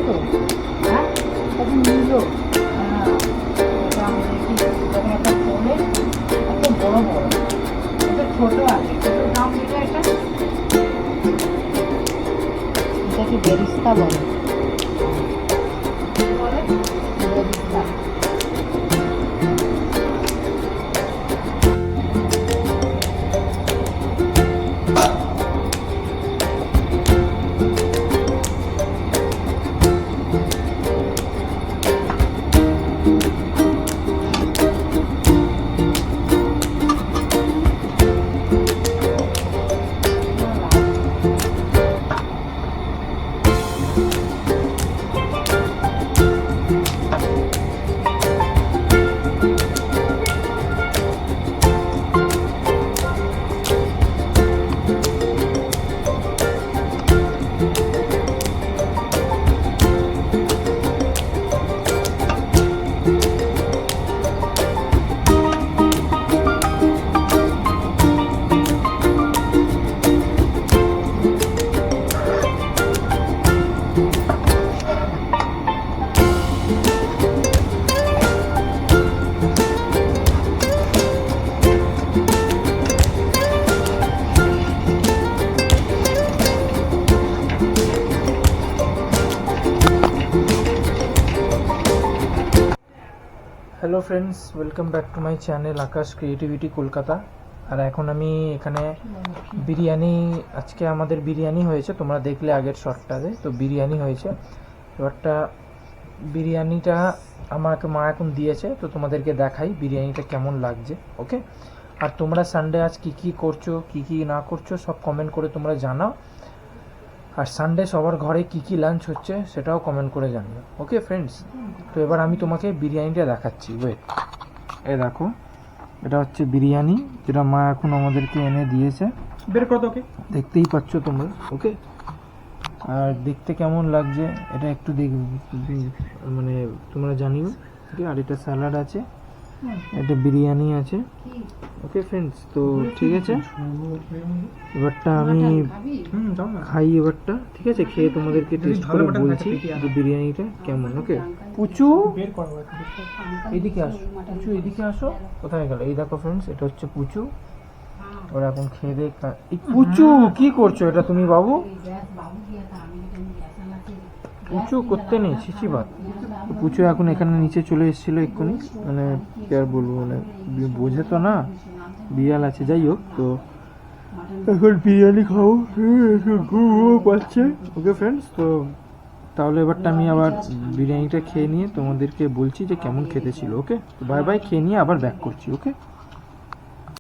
তো হ্যাঁ তখন নিল আমি দেখি তখন একটা ফোনে এত বড় বড় এটা ছোট আছে ছোট দাম দিল এটাকে বেরিস্তা বলে Barista. Hello friends, welcome back to my channel Akash creativity Kolkata. আর এখন আমি এখানে বিরিয়ানি, আজকে আমাদের বিরিয়ানি হয়েছে, তোমরা দেখলে আগের শর্টটাতে, তো বিরিয়ানি হয়েছে। এবারটা বিরিয়ানিটা আমাকে মা এখন দিয়েছে, তো তোমাদেরকে দেখাই বিরিয়ানিটা কেমন লাগছে। ওকে, আর তোমরা সানডে আজ কী কী করছো, কী কী না করছো সব কমেন্ট করে তোমরা জানাও। আর সানডে সবার ঘরে কী কী লাঞ্চ হচ্ছে সেটাও কমেন্ট করে জানিও। ওকে ফ্রেন্ডস, তো এবার আমি তোমাকে বিরিয়ানিটা দেখাচ্ছি। ওয়েট, এই দেখো, এটা হচ্ছে বিরিয়ানি যেটা মা এখন আমাদেরকে এনে দিয়েছে। বের করো ওকে, দেখতেই পাচ্ছ তোমরা। ওকে, আর দেখতে কেমন লাগছে এটা একটু মানে তোমরা জানিও। ওকে, আর এটা স্যালাড আছে, এটা বিরিয়ানি আছে। ওকে ফ্রেন্ডস, তো ঠিক আছে, এবারটা আমি খাই এবারটা। ঠিক আছে, খেয়ে তোমাদেরকে টেস্ট করে বলছি যে বিরিয়ানিটা কেমন। ওকে পুচু, এদিকে আসো, পুচু এদিকে আসো। কোথায় গেল? এই দেখো ফ্রেন্ডস, এটা হচ্ছে পুচু। ওরা এখন খেয়ে দেখ। পুচু কি করছো এটা তুমি বাবু? পুচু করতে নেই, ছিচি বাত। পুচু এখন এখানে নিচে চলে এসেছিল এক্ষুনি, মানে কি আর বলবো, মানে বোঝে তো না, বিড়াল আছে। যাই হোক, তো এখন বিরিয়ানি খাবো, পাচ্ছে। ওকে ফ্রেন্ডস, তো তাহলে এবারটা আমি আবার বিরিয়ানিটা খেয়ে নিয়ে তোমাদেরকে বলছি যে কেমন খেতে ছিল। ওকে, বাই বাই, খেয়ে নিয়ে আবার ব্যাক করছি। ওকে।